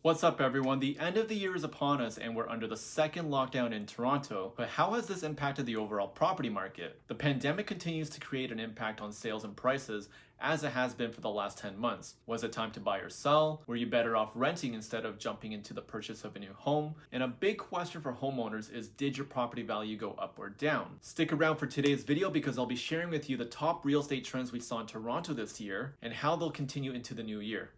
What's up, everyone? The end of the year is upon us and we're under the second lockdown in Toronto, but how has this impacted the overall property market? The pandemic continues to create an impact on sales and prices as it has been for the last 10 months. Was it time to buy or sell? Were you better off renting instead of jumping into the purchase of a new home? And a big question for homeowners is, did your property value go up or down? Stick around for today's video because I'll be sharing with you the top real estate trends we saw in Toronto this year and how they'll continue into the new year.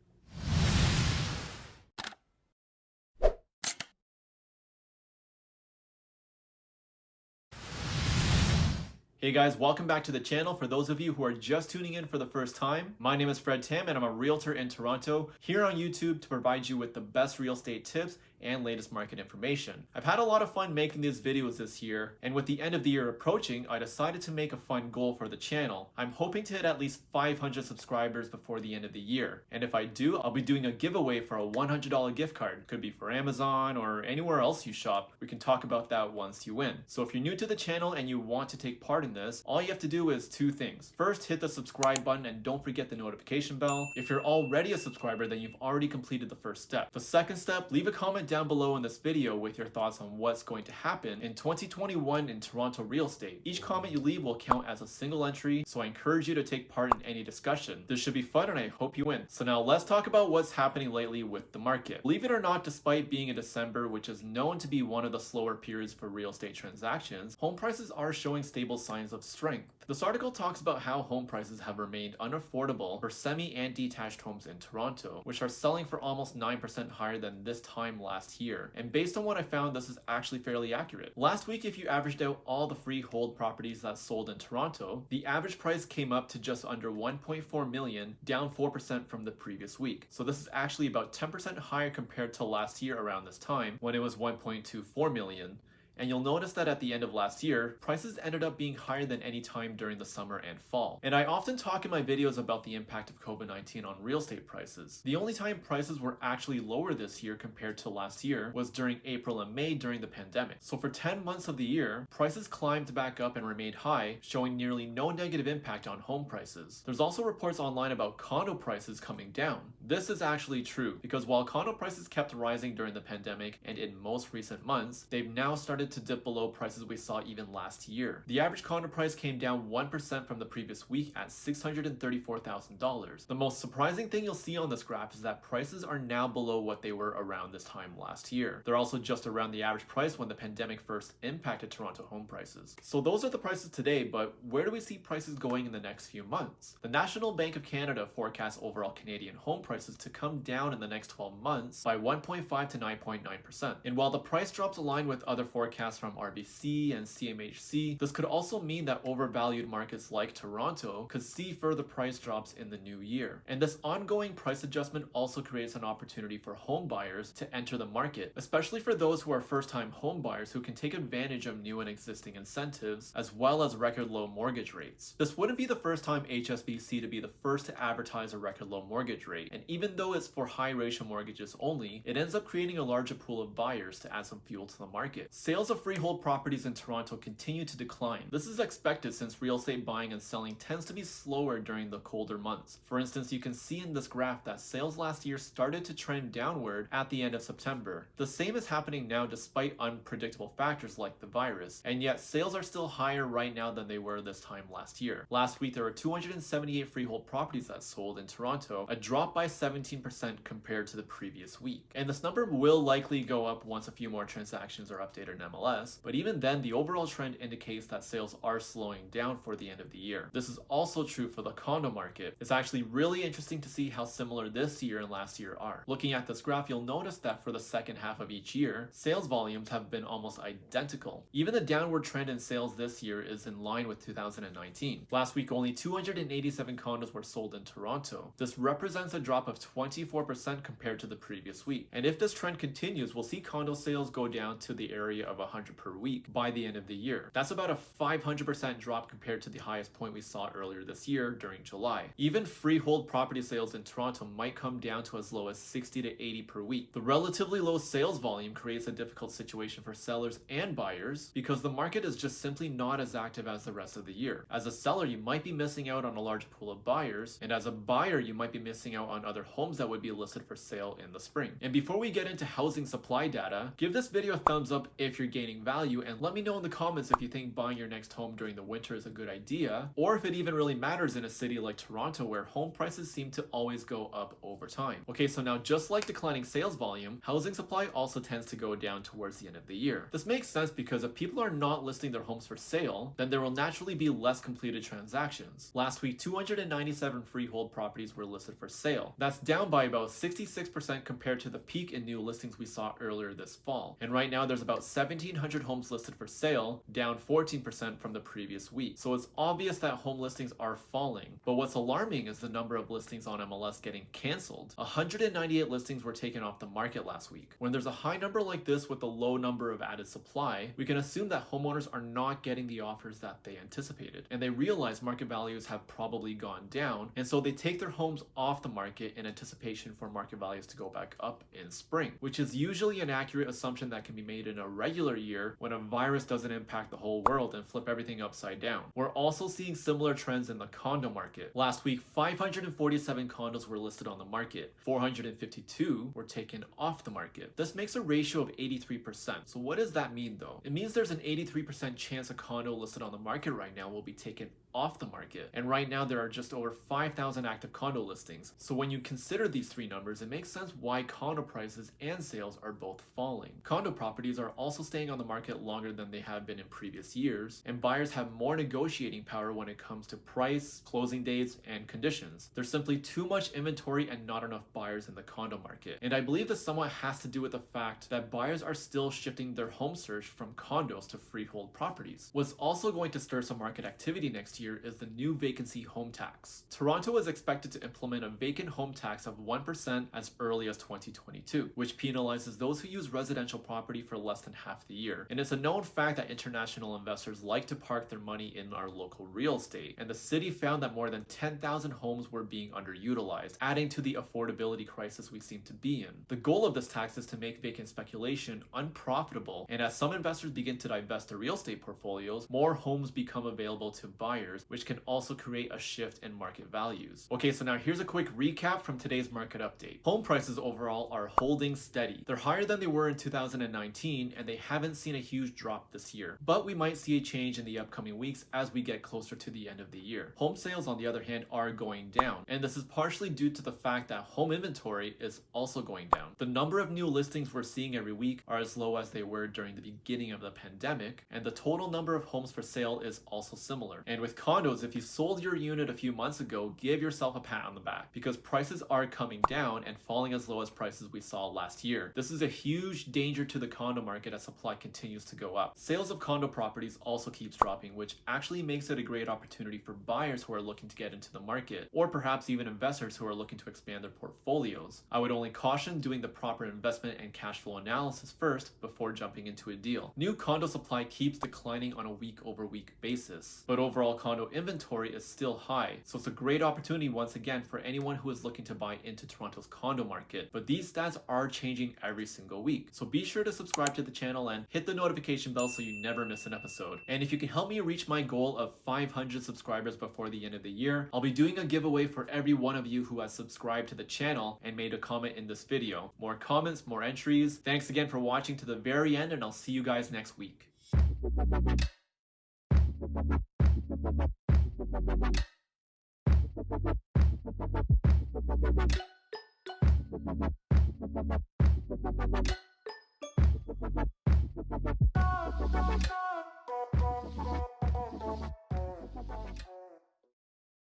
Hey guys, welcome back to the channel. For those of you who are just tuning in for the first time, my name is Fred Tam and I'm a realtor in Toronto, here on YouTube to provide you with the best real estate tips and latest market information. I've had a lot of fun making these videos this year, and with the end of the year approaching, I decided to make a fun goal for the channel. I'm hoping to hit at least 500 subscribers before the end of the year, and if I do, I'll be doing a giveaway for a $100 gift card. Could be for Amazon or anywhere else you shop. We can talk about that once you win. So if you're new to the channel and you want to take part in this, all you have to do is two things. First, hit the subscribe button and don't forget the notification bell. If you're already a subscriber, then you've already completed the first step. The second step, leave a comment down below in this video with your thoughts on what's going to happen in 2021 in Toronto real estate. Each comment you leave will count as a single entry, so I encourage you to take part in any discussion. This should be fun and I hope you win. So now let's talk about what's happening lately with the market. Believe it or not, despite being in December, which is known to be one of the slower periods for real estate transactions, home prices are showing stable signs of strength. This article talks about how home prices have remained unaffordable for semi and detached homes in Toronto, which are selling for almost 9% higher than this time last year. And based on what I found, this is actually fairly accurate. Last week, if you averaged out all the freehold properties that sold in Toronto, the average price came up to just under 1.4 million, down 4% from the previous week. So this is actually about 10% higher compared to last year around this time, when it was 1.24 million. And you'll notice that at the end of last year, prices ended up being higher than any time during the summer and fall. And I often talk in my videos about the impact of COVID-19 on real estate prices. The only time prices were actually lower this year compared to last year was during April and May during the pandemic. So for 10 months of the year, prices climbed back up and remained high, showing nearly no negative impact on home prices. There's also reports online about condo prices coming down. This is actually true, because while condo prices kept rising during the pandemic and in most recent months, they've now started to dip below prices we saw even last year. The average condo price came down 1% from the previous week at $634,000. The most surprising thing you'll see on this graph is that prices are now below what they were around this time last year. They're also just around the average price when the pandemic first impacted Toronto home prices. So those are the prices today, but where do we see prices going in the next few months? The National Bank of Canada forecasts overall Canadian home prices to come down in the next 12 months by 1.5 to 9.9%. And while the price drops align with other forecasts from RBC and CMHC, this could also mean that overvalued markets like Toronto could see further price drops in the new year. And this ongoing price adjustment also creates an opportunity for home buyers to enter the market, especially for those who are first-time home buyers who can take advantage of new and existing incentives, as well as record low mortgage rates. This wouldn't be the first time HSBC to be the first to advertise a record low mortgage rate, and even though it's for high ratio mortgages only, it ends up creating a larger pool of buyers to add some fuel to the market. Sales of freehold properties in Toronto continue to decline. This is expected since real estate buying and selling tends to be slower during the colder months. For instance, you can see in this graph that sales last year started to trend downward at the end of September. The same is happening now despite unpredictable factors like the virus, and yet sales are still higher right now than they were this time last year. Last week there were 278 freehold properties that sold in Toronto, a drop by 17% compared to the previous week. And this number will likely go up once a few more transactions are updated in MLS, but even then the overall trend indicates that sales are slowing down for the end of the year. This is also true for the condo market. It's actually really interesting to see how similar this year and last year are. Looking at this graph, you'll notice that for the second half of each year, sales volumes have been almost identical. Even the downward trend in sales this year is in line with 2019. Last week, only 287 condos were sold in Toronto. This represents a drop of 24% compared to the previous week. And if this trend continues, we'll see condo sales go down to the area of of 100 per week by the end of the year. That's about a 500% drop compared to the highest point we saw earlier this year during July. Even freehold property sales in Toronto might come down to as low as 60 to 80 per week. The relatively low sales volume creates a difficult situation for sellers and buyers because the market is just simply not as active as the rest of the year. As a seller, you might be missing out on a large pool of buyers, and as a buyer, you might be missing out on other homes that would be listed for sale in the spring. And before we get into housing supply data, give this video a thumbs up if you're gaining value, and let me know in the comments if you think buying your next home during the winter is a good idea, or if it even really matters in a city like Toronto where home prices seem to always go up over time. Okay, so now just like declining sales volume, housing supply also tends to go down towards the end of the year. This makes sense because if people are not listing their homes for sale, then there will naturally be less completed transactions. Last week, 297 freehold properties were listed for sale. That's down by about 66% compared to the peak in new listings we saw earlier this fall. And right now there's about 1,700 homes listed for sale, down 14% from the previous week. So it's obvious that home listings are falling. But what's alarming is the number of listings on MLS getting canceled. 198 listings were taken off the market last week. When there's a high number like this with a low number of added supply, we can assume that homeowners are not getting the offers that they anticipated. And they realize market values have probably gone down, and so they take their homes off the market in anticipation for market values to go back up in spring, which is usually an accurate assumption that can be made in a regular year when a virus doesn't impact the whole world and flip everything upside down. We're also seeing similar trends in the condo market. Last week, 547 condos were listed on the market. 452 were taken off the market. This makes a ratio of 83%. So what does that mean though? It means there's an 83% chance a condo listed on the market right now will be taken off the market. And right now there are just over 5,000 active condo listings. So when you consider these three numbers, it makes sense why condo prices and sales are both falling. Condo properties are also staying on the market longer than they have been in previous years, and buyers have more negotiating power when it comes to price, closing dates, and conditions. There's simply too much inventory and not enough buyers in the condo market. And I believe this somewhat has to do with the fact that buyers are still shifting their home search from condos to freehold properties. What's also going to stir some market activity next year is the new vacancy home tax. Toronto is expected to implement a vacant home tax of 1% as early as 2022, which penalizes those who use residential property for less than half the year. And it's a known fact that international investors like to park their money in our local real estate, and the city found that more than 10,000 homes were being underutilized, adding to the affordability crisis we seem to be in. The goal of this tax is to make vacant speculation unprofitable, and as some investors begin to divest their real estate portfolios, more homes become available to buyers, which can also create a shift in market values. Okay, so now here's a quick recap from today's market update. Home prices overall are holding steady. They're higher than they were in 2019, and they haven't seen a huge drop this year. But we might see a change in the upcoming weeks as we get closer to the end of the year. Home sales, on the other hand, are going down, and this is partially due to the fact that home inventory is also going down. The number of new listings we're seeing every week are as low as they were during the beginning of the pandemic, and the total number of homes for sale is also similar. And with condos, if you sold your unit a few months ago, give yourself a pat on the back because prices are coming down and falling as low as prices we saw last year. This is a huge danger to the condo market as supply continues to go up. Sales of condo properties also keeps dropping, which actually makes it a great opportunity for buyers who are looking to get into the market, or perhaps even investors who are looking to expand their portfolios. I would only caution doing the proper investment and cash flow analysis first before jumping into a deal. New condo supply keeps declining on a week-over-week basis, but overall condo inventory is still high, so it's a great opportunity once again for anyone who is looking to buy into Toronto's condo market. But these stats are changing every single week, so be sure to subscribe to the channel and hit the notification bell so you never miss an episode. And if you can help me reach my goal of 500 subscribers before the end of the year, I'll be doing a giveaway for every one of you who has subscribed to the channel and made a comment in this video. More comments, more entries. Thanks again for watching to the very end, and I'll see you guys next week.